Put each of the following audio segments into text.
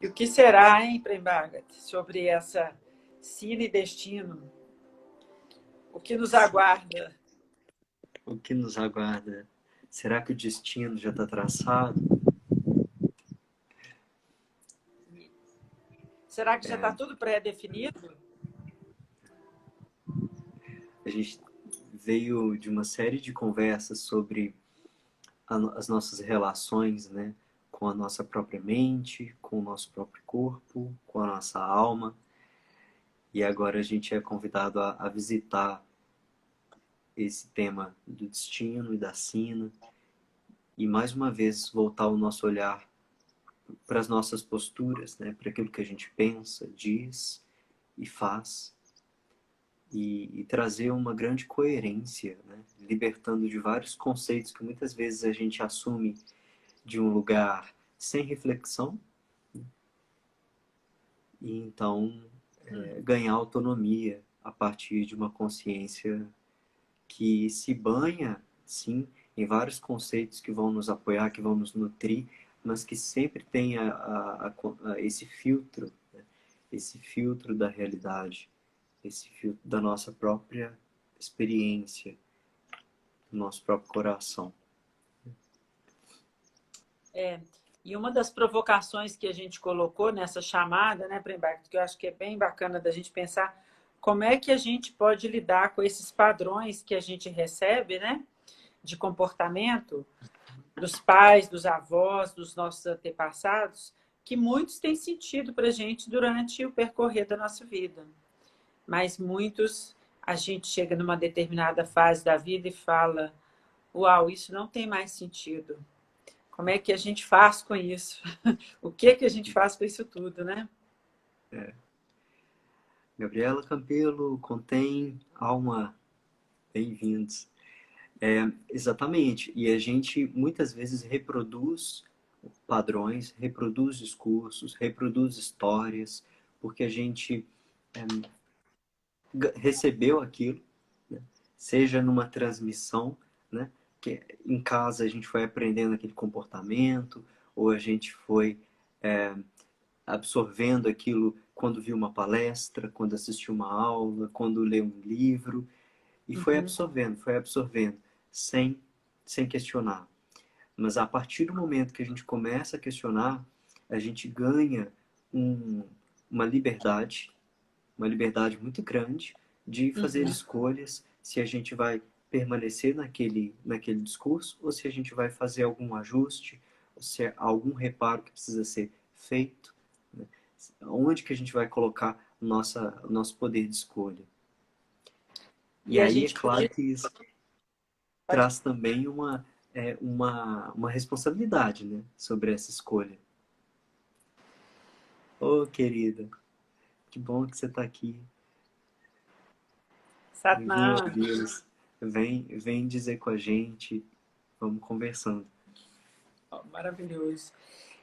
E o que será, hein, Prembagat, sobre essa sina e destino? O que nos Sim. aguarda? O que nos aguarda? Será que o destino já está traçado? Será que já está tudo pré-definido? A gente veio de uma série de conversas sobre as nossas relações, né, com a nossa própria mente, com o nosso próprio corpo, com a nossa alma. E agora a gente é convidado a visitar esse tema do destino e da sina e mais uma vez voltar o nosso olhar para as nossas posturas, né, para aquilo que a gente pensa, diz e faz e trazer uma grande coerência, né, libertando de vários conceitos que muitas vezes a gente assume de um lugar sem reflexão e então ganhar autonomia a partir de uma consciência que se banha, sim, em vários conceitos que vão nos apoiar, que vão nos nutrir, mas que sempre tem esse filtro, né? Esse filtro da realidade, esse filtro da nossa própria experiência, do nosso próprio coração. E uma das provocações que a gente colocou nessa chamada, né, Prembagat, que eu acho que é bem bacana da gente pensar como é que a gente pode lidar com esses padrões que a gente recebe, né, de comportamento dos pais, dos avós, dos nossos antepassados, que muitos têm sentido para a gente durante o percorrer da nossa vida. Mas muitos, a gente chega numa determinada fase da vida e fala: uau, isso não tem mais sentido. Como é que a gente faz com isso? O que a gente faz com isso tudo, né? Gabriela Campelo, Contém, Alma, bem-vindos. Exatamente, e a gente muitas vezes reproduz padrões, reproduz discursos, reproduz histórias, porque a gente recebeu aquilo, né? Seja numa transmissão, né? Que em casa a gente foi aprendendo aquele comportamento, ou a gente foi absorvendo aquilo quando viu uma palestra, quando assistiu uma aula, quando leu um livro, e foi absorvendo, sem, sem questionar. Mas a partir do momento que a gente começa a questionar, a gente ganha um, uma liberdade, uma liberdade muito grande de fazer escolhas se a gente vai permanecer naquele discurso ou se a gente vai fazer algum ajuste, ou se é algum reparo que precisa ser feito, né? Onde que a gente vai colocar o nosso poder de escolha. E E a aí é gente claro pode. que isso Pode. traz também uma responsabilidade, né, sobre essa escolha. Ô, querida, que bom que você está aqui. Vim Satnam. ouvi-los. Vem dizer com a gente. Vamos conversando. Oh, maravilhoso.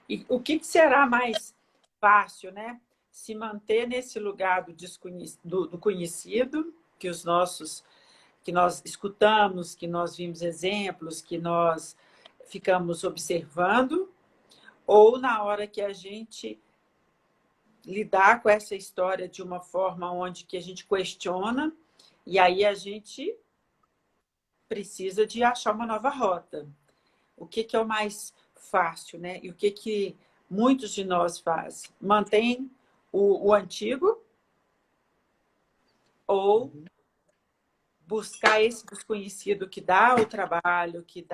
E o que será mais fácil, né? Se manter nesse lugar do conhecido, que os nossos, que nós escutamos, que nós vimos exemplos, que nós ficamos observando, ou na hora que a gente lidar com essa história de uma forma onde que a gente questiona e aí a gente precisa de achar uma nova rota. O que é o mais fácil, né? E o que muitos de nós fazem? Mantém o antigo ou buscar esse desconhecido que dá o trabalho, que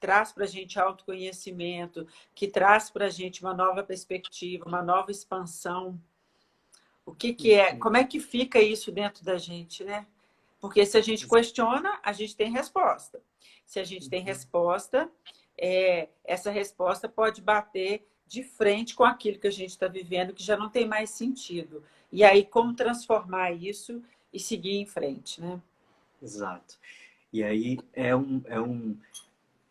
traz para a gente autoconhecimento, que traz para a gente uma nova perspectiva, uma nova expansão. O que é? Como é que fica isso dentro da gente, né? Porque se a gente questiona, a gente tem resposta. Se a gente tem resposta, essa resposta pode bater de frente com aquilo que a gente está vivendo, que já não tem mais sentido. E aí, como transformar isso e seguir em frente, né? Exato. E aí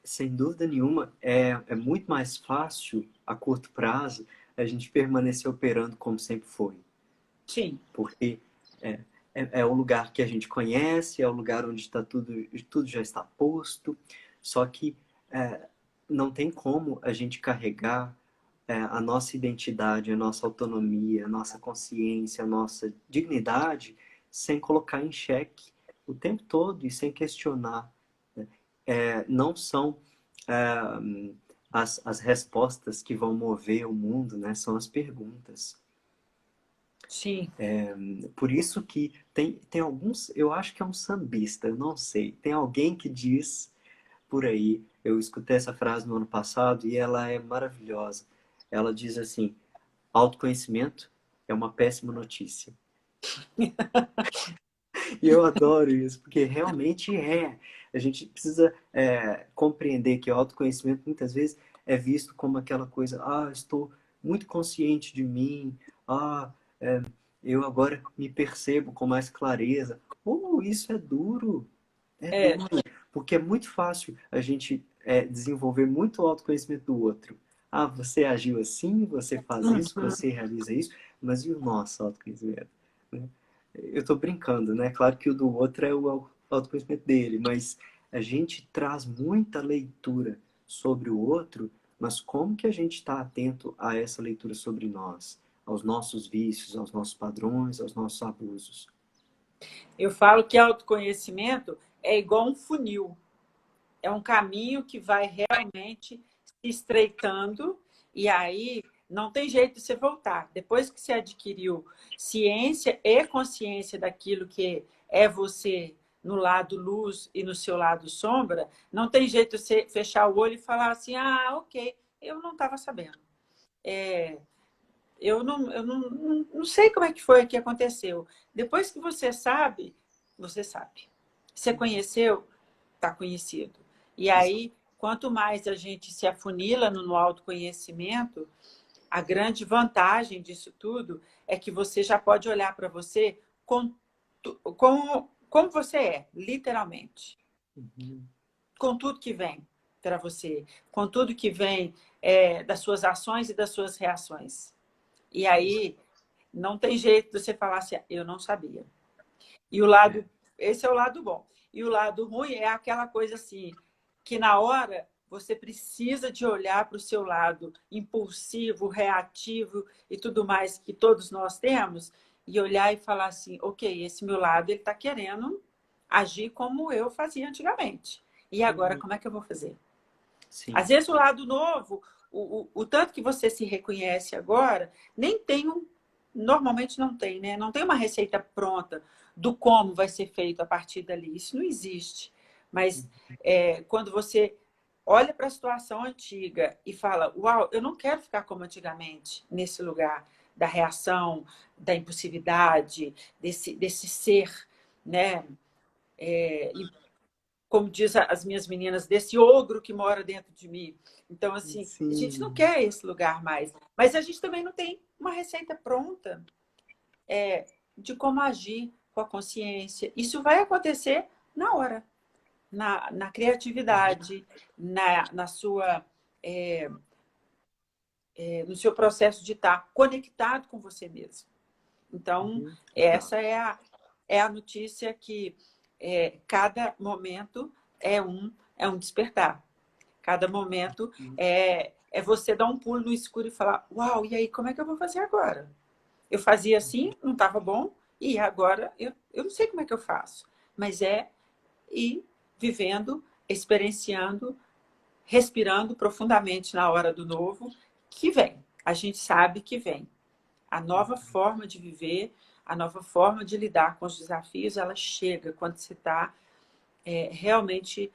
sem dúvida nenhuma, é muito mais fácil, a curto prazo, a gente permanecer operando como sempre foi. Sim. Porque é o lugar que a gente conhece, é o lugar onde está tudo já está posto, só que não tem como a gente carregar a nossa identidade, a nossa autonomia, a nossa consciência, a nossa dignidade, sem colocar em xeque o tempo todo e sem questionar. Né? Não são as respostas que vão mover o mundo, né? São as perguntas. Sim. Por isso que tem alguns, eu acho que é um sambista, eu não sei, tem alguém que diz por aí, eu escutei essa frase no ano passado e ela é maravilhosa. Ela diz assim: autoconhecimento é uma péssima notícia. E eu adoro isso, porque realmente é. A gente precisa compreender que o autoconhecimento muitas vezes é visto como aquela coisa, estou muito consciente de mim, ah, é, eu agora me percebo com mais clareza. Isso é É. duro, porque é muito fácil a gente desenvolver muito autoconhecimento do outro. Você agiu assim, você faz isso, Uhum. você realiza isso, mas e o nosso autoconhecimento? Né? Eu estou brincando, né? Claro que o do outro é o autoconhecimento dele, mas a gente traz muita leitura sobre o outro, mas como que a gente está atento a essa leitura sobre nós, aos nossos vícios, aos nossos padrões, aos nossos abusos? Eu falo que autoconhecimento é igual um funil. É um caminho que vai realmente se estreitando e aí não tem jeito de você voltar. Depois que você adquiriu ciência e consciência daquilo que é você no lado luz e no seu lado sombra, não tem jeito de você fechar o olho e falar assim, ok, eu não estava sabendo. Eu não sei como é que foi que aconteceu. Depois que você sabe, você sabe. Você conheceu, está conhecido. E aí, quanto mais a gente se afunila no autoconhecimento, a grande vantagem disso tudo é que você já pode olhar para você como você é, literalmente. Uhum. Com tudo que vem para você, com tudo que vem das suas ações e das suas reações. E aí, não tem jeito de você falar assim, eu não sabia. E o É. lado, esse é o lado bom. E o lado ruim é aquela coisa assim, que na hora você precisa de olhar para o seu lado impulsivo, reativo e tudo mais que todos nós temos, e olhar e falar assim, ok, esse meu lado ele está querendo agir como eu fazia antigamente. E agora, Uhum. como é que eu vou fazer? Sim. Às vezes o lado novo, o tanto que você se reconhece agora, nem tem normalmente não tem, né? Não tem uma receita pronta do como vai ser feito a partir dali. Isso não existe. Mas quando você olha para a situação antiga e fala, uau, eu não quero ficar como antigamente, nesse lugar da reação, da impulsividade, desse ser, né? E como diz as minhas meninas, desse ogro que mora dentro de mim. Então, assim, a gente não Sim. quer esse lugar mais. Mas a gente também não tem uma receita pronta de como agir com a consciência. Isso vai acontecer na hora, na criatividade, na sua, no seu processo de estar conectado com você mesmo. Então, Uhum. essa é a notícia que cada momento é um despertar. Cada momento é você dar um pulo no escuro e falar, uau, e aí, como é que eu vou fazer agora? Eu fazia assim, não estava bom, e agora eu não sei como é que eu faço. Mas é ir vivendo, experienciando, respirando profundamente na hora do novo, que vem. A gente sabe que vem. A nova forma de viver, a nova forma de lidar com os desafios, ela chega quando você está realmente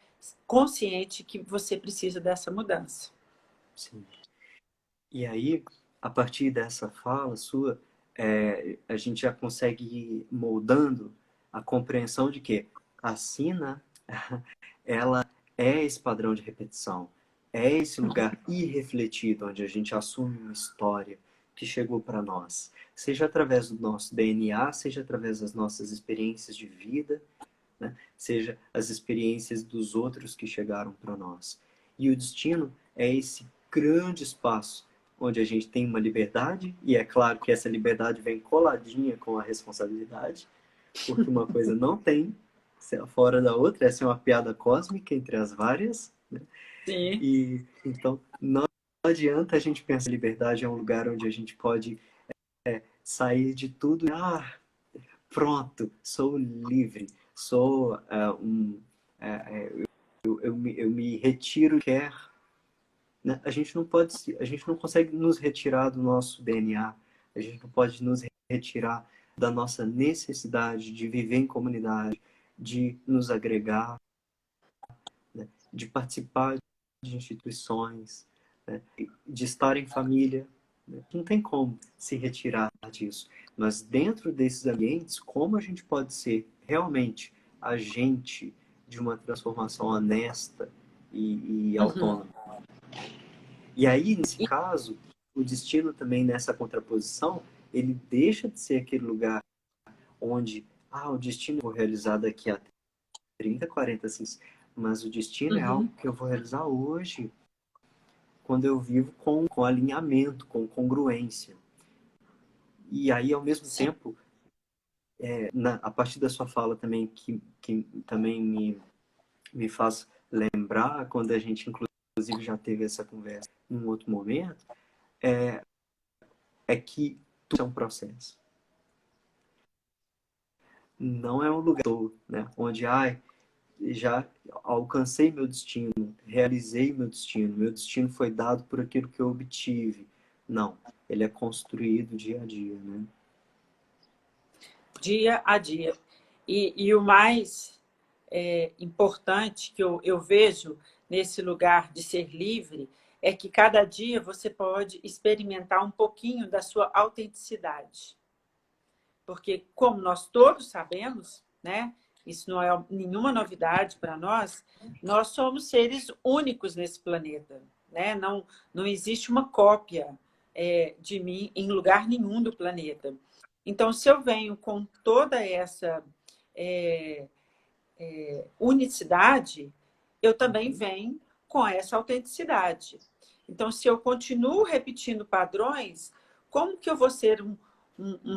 consciente que você precisa dessa mudança. Sim. E aí, a partir dessa fala sua, a gente já consegue ir moldando a compreensão de que a sina, ela é esse padrão de repetição, é esse lugar irrefletido onde a gente assume uma história que chegou para nós, seja através do nosso DNA, seja através das nossas experiências de vida, né? Seja as experiências dos outros que chegaram para nós. E o destino é esse grande espaço onde a gente tem uma liberdade, e é claro que essa liberdade vem coladinha com a responsabilidade, porque uma coisa não tem fora da outra, essa é uma piada cósmica entre as várias, né? Sim. E então adianta a gente pensar que a liberdade é um lugar onde a gente pode sair de tudo. Ah, pronto, sou livre, sou eu me retiro quer, né? A gente não consegue nos retirar do nosso DNA, a gente não pode nos retirar da nossa necessidade de viver em comunidade, de nos agregar, né? De participar de instituições, né? De estar em família, né? Não tem como se retirar disso. Mas dentro desses ambientes, como a gente pode ser realmente agente de uma transformação honesta e Uhum. autônoma? E aí, nesse caso, o destino também nessa contraposição, ele deixa de ser aquele lugar onde o destino eu vou realizar daqui a 30, 40, assim, mas o destino é algo Uhum. que eu vou realizar hoje, quando eu vivo com alinhamento, com congruência. E aí, ao mesmo Sim. tempo, a partir da sua fala também, que também me faz lembrar, quando a gente, inclusive, já teve essa conversa em um outro momento, é que tudo é um processo. Não é um lugar, né, onde já alcancei meu destino, realizei meu destino foi dado por aquilo que eu obtive. Não, ele é construído dia a dia, né? Dia a dia. E o mais importante que eu vejo nesse lugar de ser livre é que cada dia você pode experimentar um pouquinho da sua autenticidade. Porque, como nós todos sabemos, né, isso não é nenhuma novidade para nós, nós somos seres únicos nesse planeta. Né? Não existe uma cópia de mim em lugar nenhum do planeta. Então, se eu venho com toda essa unicidade, eu também venho com essa autenticidade. Então, se eu continuo repetindo padrões, como que eu vou ser um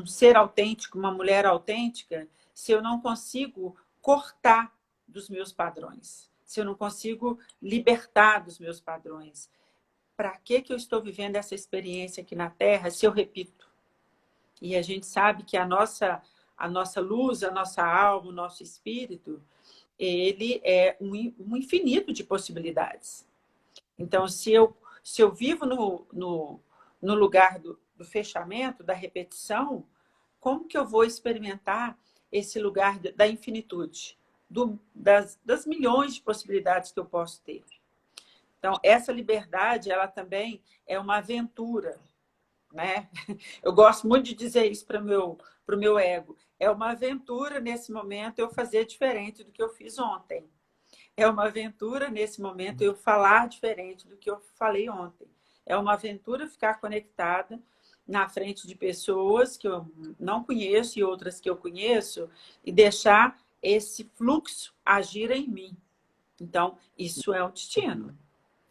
ser autêntico, uma mulher autêntica, se eu não consigo cortar dos meus padrões? Se eu não consigo libertar dos meus padrões? Para que eu estou vivendo essa experiência aqui na Terra se eu repito? E a gente sabe que a nossa luz, a nossa alma, o nosso espírito, ele é um infinito de possibilidades. Então, se eu vivo no lugar do fechamento, da repetição, como que eu vou experimentar esse lugar da infinitude, das milhões de possibilidades que eu posso ter? Então, essa liberdade, ela também é uma aventura, né? Eu gosto muito de dizer isso para o meu ego. É uma aventura, nesse momento, eu fazer diferente do que eu fiz ontem. É uma aventura, nesse momento, eu falar diferente do que eu falei ontem. É uma aventura ficar conectada na frente de pessoas que eu não conheço e outras que eu conheço e deixar esse fluxo agir em mim. Então, isso é o destino.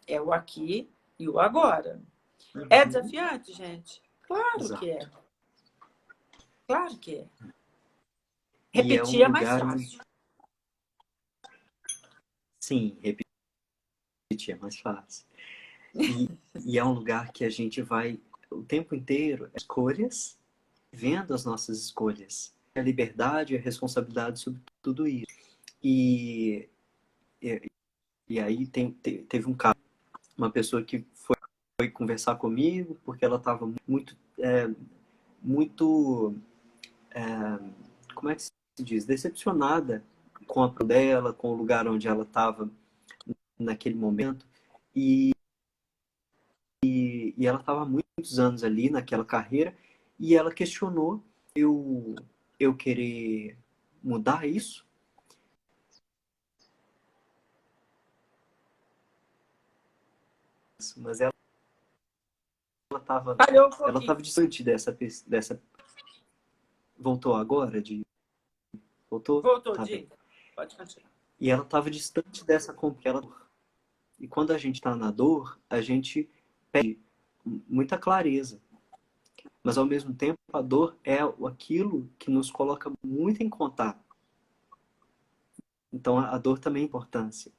É o aqui e o agora. É Uhum. desafiante, gente? Claro que Exato. é. Claro que é. E é um Repetir é mais lugar onde, fácil. sim, repetir é mais fácil. E, e é um lugar que a gente vai o tempo inteiro, escolhas, vendo as nossas escolhas. A liberdade e a responsabilidade sobre tudo isso. E, e, e aí teve um caso, uma pessoa que foi conversar comigo porque ela estava muito, como é que se diz, decepcionada com a prova dela, com o lugar onde ela estava naquele momento. E ela estava há muitos anos ali naquela carreira e ela questionou eu, eu querer mudar isso, mas Falhou um ela pouquinho. estava distante dessa. Voltou agora? Voltou? Voltou, Tá bem. diga. Pode continuar. E ela estava distante dessa dor. E quando a gente está na dor, a gente pede muita clareza. Mas ao mesmo tempo, a dor é aquilo que nos coloca muito em contato. Então a dor também é importância.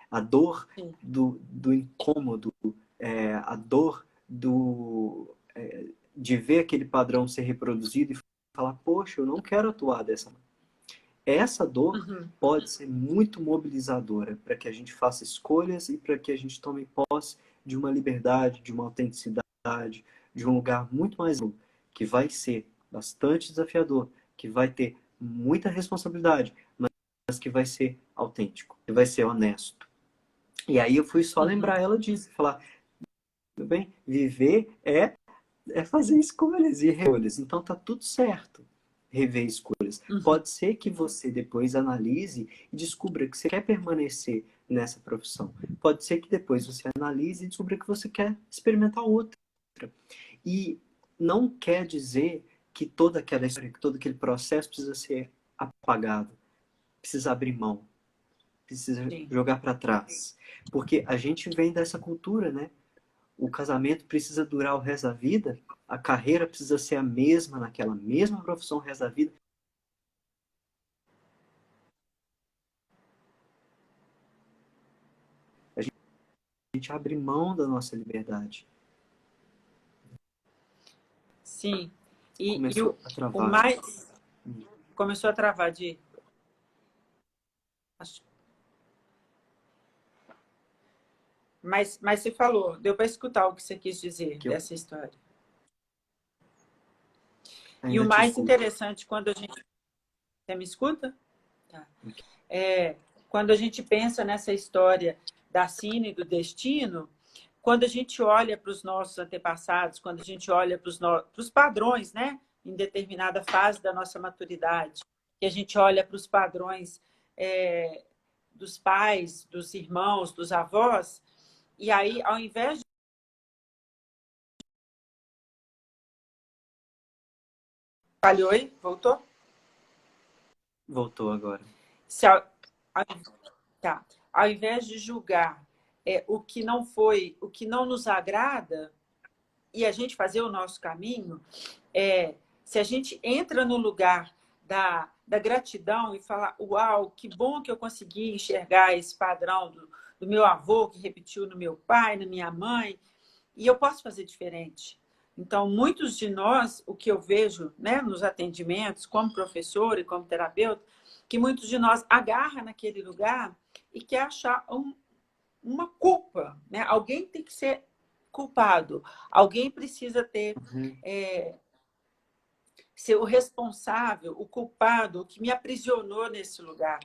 A dor Sim. do incômodo, a dor de ver aquele padrão ser reproduzido e falar, poxa, eu não quero atuar dessa maneira. Essa dor pode ser muito mobilizadora para que a gente faça escolhas e para que a gente tome posse de uma liberdade, de uma autenticidade, de um lugar muito mais longo, que vai ser bastante desafiador, que vai ter muita responsabilidade, mas que vai ser autêntico, que vai ser honesto. E aí eu fui só lembrar ela disso, falar, tudo bem, viver é fazer escolhas e reolhas, então tá tudo certo. Rever escolhas. Pode ser que você depois analise e descubra que você quer permanecer nessa profissão. Pode ser que depois você analise e descubra que você quer experimentar outra. E não quer dizer que toda aquela história, que todo aquele processo precisa ser apagado, precisa abrir mão, precisa jogar para trás. Porque a gente vem dessa cultura, né? O casamento precisa durar o resto da vida, a carreira precisa ser a mesma, naquela mesma profissão o resto da vida. A gente abre mão da nossa liberdade. Sim. E começou a o travar. mais... Começou a travar de... Mas você falou, deu para escutar o que você quis dizer dessa história. E o mais interessante, quando a gente... Você me escuta? Tá. Quando a gente pensa nessa história da sina e do destino, quando a gente olha para os nossos antepassados, quando a gente olha para os padrões, né, em determinada fase da nossa maturidade, que a gente olha para os padrões dos pais, dos irmãos, dos avós, e aí, ao invés de... Falhou aí? Voltou? Voltou agora. Tá. Ao invés de julgar o que não foi, o que não nos agrada, e a gente fazer o nosso caminho, se a gente entra no lugar da gratidão e falar, uau, que bom que eu consegui enxergar esse padrão do meu avô, que repetiu no meu pai, na minha mãe, e eu posso fazer diferente. Então, muitos de nós, o que eu vejo, né, nos atendimentos, como professor e como terapeuta, que muitos de nós agarram naquele lugar e quer achar uma culpa, né? Alguém tem que ser culpado, alguém precisa ter ser o responsável, o culpado, o que me aprisionou nesse lugar.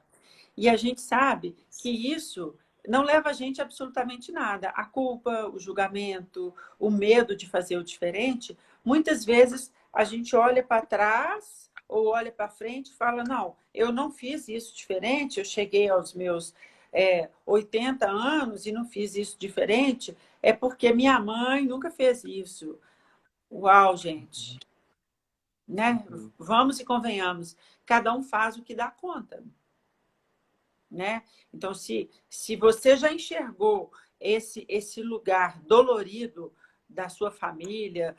E a gente sabe que isso não leva a gente a absolutamente nada. A culpa, o julgamento, o medo de fazer o diferente, muitas vezes a gente olha para trás ou olha para frente e fala, não, eu não fiz isso diferente, eu cheguei aos meus 80 anos e não fiz isso diferente, é porque minha mãe nunca fez isso. Uau, gente! Né? Vamos e convenhamos, cada um faz o que dá conta. Né? Então, se você já enxergou esse lugar dolorido da sua família,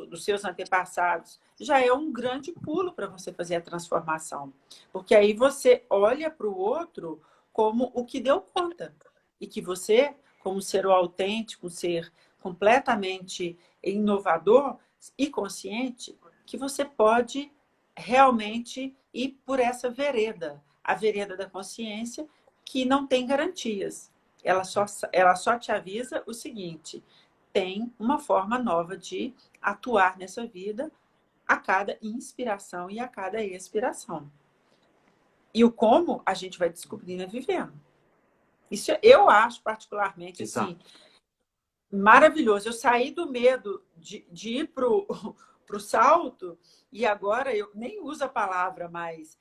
dos seus antepassados, já é um grande pulo para você fazer a transformação. Porque aí você olha para o outro como o que deu conta. E que você, como ser autêntico, um ser completamente inovador e consciente, que você pode realmente ir por essa vereda, a vereda da consciência, que não tem garantias. Ela só te avisa o seguinte, tem uma forma nova de atuar nessa vida a cada inspiração e a cada expiração. E o como a gente vai descobrindo vivendo. Isso eu acho particularmente assim, maravilhoso. Eu saí do medo de ir para o salto e agora eu nem uso a palavra mais...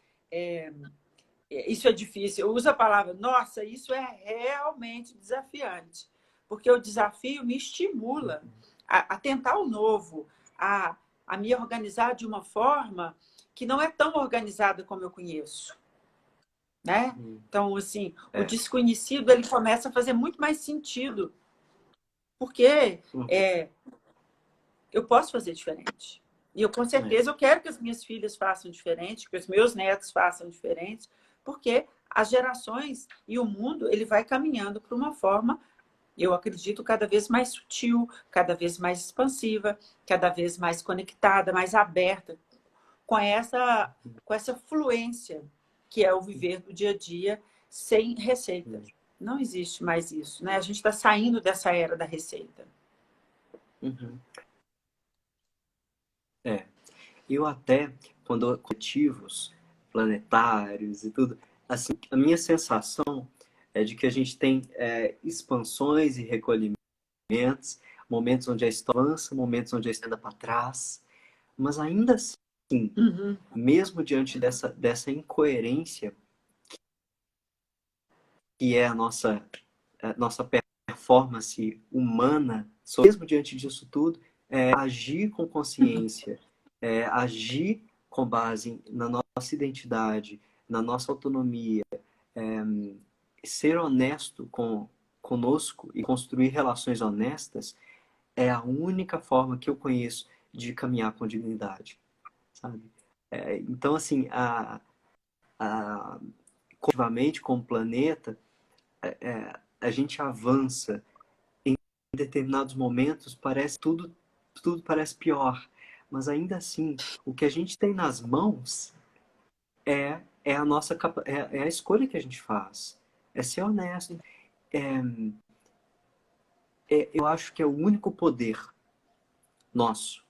isso é difícil. Eu uso a palavra, nossa, isso é realmente desafiante. Porque o desafio me estimula a tentar o novo, a me organizar de uma forma que não é tão organizada como eu conheço. Né? Então, assim, o desconhecido ele começa a fazer muito mais sentido. Porque eu posso fazer diferente. E eu, com certeza, eu quero que as minhas filhas façam diferente, que os meus netos façam diferente, porque as gerações e o mundo ele vai caminhando para uma forma Eu acredito cada vez mais sutil, cada vez mais expansiva, cada vez mais conectada, mais aberta, com essa fluência que é o viver do dia a dia sem receita. Não existe mais isso, né? A gente está saindo dessa era da receita. Uhum. Eu até, quando coletivos planetários e tudo, assim, a minha sensação é de que a gente tem expansões e recolhimentos, momentos onde a história avança, momentos onde a história anda para trás, mas ainda assim, mesmo diante dessa incoerência que é a nossa performance humana, mesmo diante disso tudo, agir com consciência, agir com base na nossa identidade, na nossa autonomia, ser honesto conosco e construir relações honestas é a única forma que eu conheço de caminhar com dignidade, sabe? Então, assim, coletivamente, como planeta, a gente avança em determinados momentos, parece tudo parece pior, mas ainda assim, o que a gente tem nas mãos é a nossa é a escolha que a gente faz, é ser honesto. Eu acho que é o único poder nosso,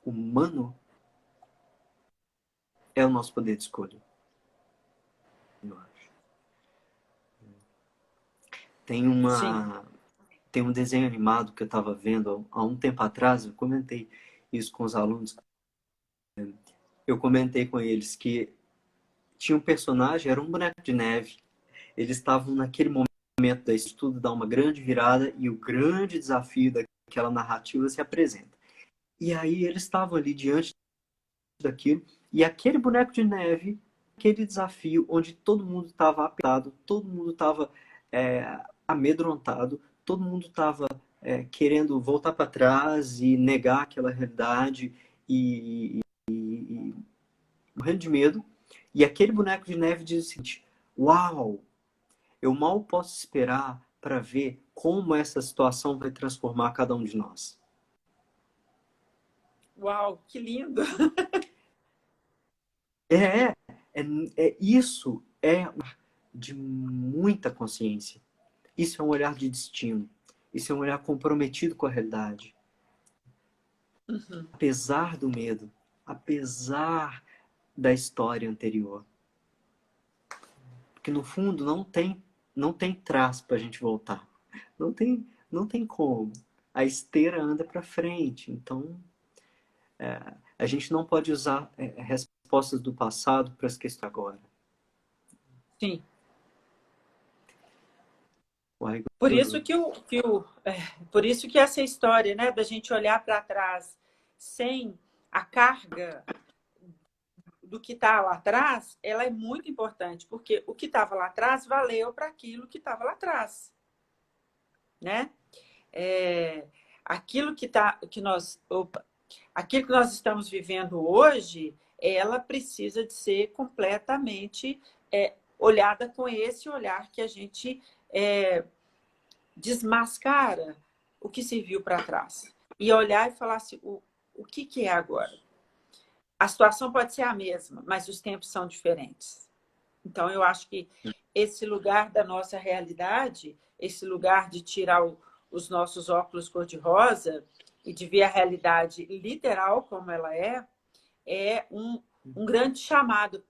humano, é o nosso poder de escolha, eu acho. Tem Sim. tem um desenho animado que eu estava vendo há um tempo atrás, eu comentei isso com os alunos, eu comentei com eles que tinha um personagem, era um boneco de neve. Eles estavam naquele momento da estudo dar uma grande virada e o grande desafio daquela narrativa se apresenta. E aí eles estavam ali diante daquilo e aquele boneco de neve, aquele desafio onde todo mundo estava apertado, todo mundo estava amedrontado, todo mundo estava querendo voltar para trás e negar aquela realidade e morrendo de medo. E aquele boneco de neve diz o seguinte: uau, eu mal posso esperar para ver como essa situação vai transformar cada um de nós. Uau, que lindo! É, isso é de muita consciência. Isso é um olhar de destino. Isso é um olhar comprometido com a realidade. Apesar do medo, apesar da história anterior. Porque no fundo não tem traço para a gente voltar. Não tem como. A esteira anda para frente. Então, a gente não pode usar respostas do passado para as questões agora. Sim. O Por isso por isso que essa história, né, da gente olhar para trás sem a carga do que está lá atrás, ela é muito importante, porque o que estava lá atrás valeu para aquilo que estava lá atrás, né? Aquilo aquilo que nós estamos vivendo hoje, ela precisa de ser completamente olhada com esse olhar que a gente desmascara o que se viu para trás. E olhar e falar assim, o que é agora? A situação pode ser a mesma, mas os tempos são diferentes. Então, eu acho que esse lugar da nossa realidade, esse lugar de tirar os nossos óculos cor-de-rosa e de ver a realidade literal como ela é um grande chamado,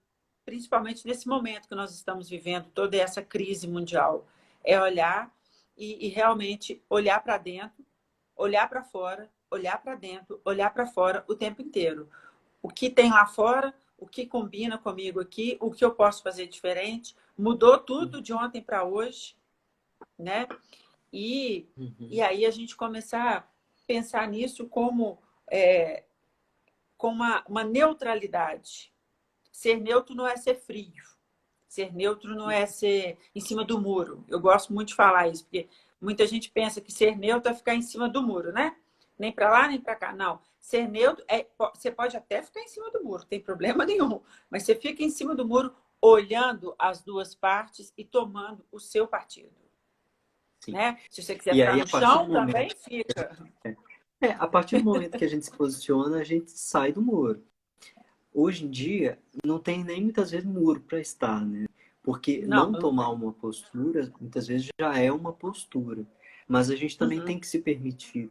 principalmente nesse momento que nós estamos vivendo, toda essa crise mundial. É olhar e realmente olhar para dentro, olhar para fora, olhar para dentro, olhar para fora o tempo inteiro. O que tem lá fora, o que combina comigo aqui, o que eu posso fazer diferente. Mudou tudo de ontem para hoje, né? E aí a gente começar a pensar nisso como com uma neutralidade. Ser neutro não é ser frio. Ser neutro não é ser em cima do muro. Eu gosto muito de falar isso, porque muita gente pensa que ser neutro é ficar em cima do muro, né? Nem para lá, nem para cá. Não. Ser neutro você pode até ficar em cima do muro, não tem problema nenhum. Mas você fica em cima do muro olhando as duas partes e tomando o seu partido. sim. né? Se você quiser E ficar aí, no a partir do chão, também momento, fica. a partir do momento que a gente se posiciona, a gente sai do muro. Hoje em dia, não tem nem muitas vezes muro para estar, né? Porque Não, não não tomar tem. uma postura, muitas vezes já é uma postura. Mas a gente também Uhum. tem que se permitir,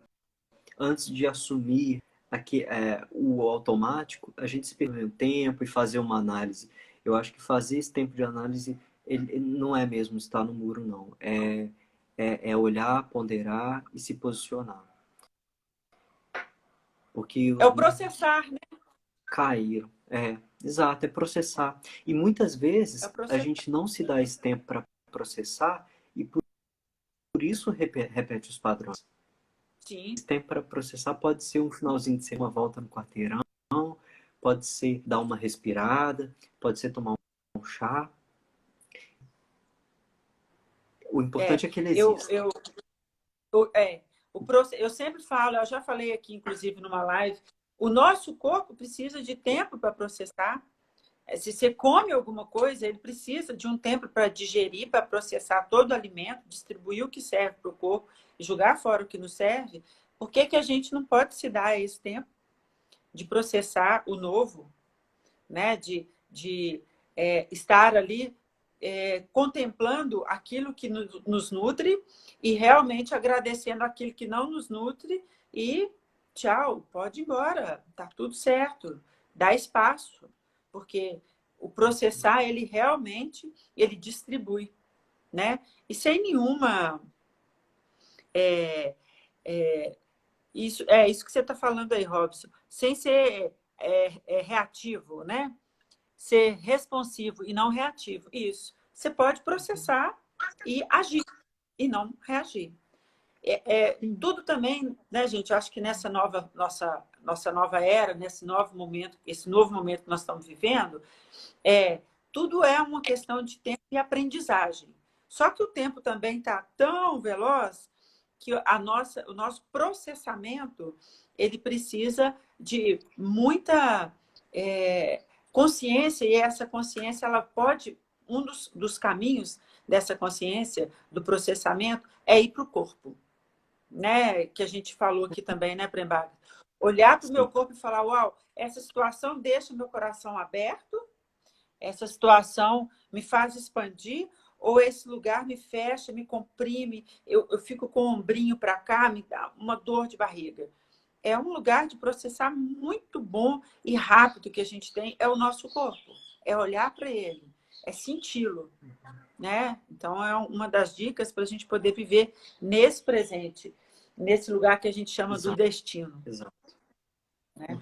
antes de assumir aqui, o automático, a gente se permitir um tempo e fazer uma análise. Eu acho que fazer esse tempo de análise ele não é mesmo estar no muro, não. É olhar, ponderar e se posicionar. Porque É os o muros processar, né? caíram. Exato, é processar. E muitas É o vezes a processar. gente não se dá esse tempo para processar e por isso repete os padrões. Sim. Esse tempo para processar pode ser um finalzinho de ser uma volta no quarteirão, pode ser dar uma respirada, pode ser tomar um chá. O É, importante é que ele eu, exista. eu, eu sempre falo, eu já falei aqui, inclusive, numa live, o nosso corpo precisa de tempo para processar. Se você come alguma coisa, ele precisa de um tempo para digerir, para processar todo o alimento, distribuir o que serve para o corpo e jogar fora o que não serve. Por que que a gente não pode se dar esse tempo de processar o novo, né? De estar ali contemplando aquilo que nos nutre e realmente agradecendo aquilo que não nos nutre e tchau, pode ir embora, tá tudo certo, dá espaço, porque o processar, ele realmente, ele distribui, né? E sem nenhuma... É, é, isso que você está falando aí, Robson, sem ser reativo, né? Ser responsivo e não reativo. Isso. Você pode processar e agir, e não reagir. Tudo também, né, gente? Eu acho que nessa nossa nova era, nesse novo momento, esse novo momento que nós estamos vivendo, tudo é uma questão de tempo e aprendizagem. Só que o tempo também está tão veloz que o nosso processamento ele precisa de muita consciência, e essa consciência ela pode, um dos caminhos dessa consciência, do processamento, é ir para o corpo, né? Que a gente falou aqui também, né, Prembaga? Olhar para o meu Sim. corpo e falar, uau, essa situação deixa meu coração aberto, essa situação me faz expandir, ou esse lugar me fecha, me comprime, eu fico com o ombrinho para cá, me dá uma dor de barriga. É um lugar de processar muito bom e rápido que a gente tem, é o nosso corpo. É olhar para ele, é senti-lo, né? Então, é uma das dicas para a gente poder viver nesse presente, nesse lugar que a gente chama do Exato, destino. exato. Né?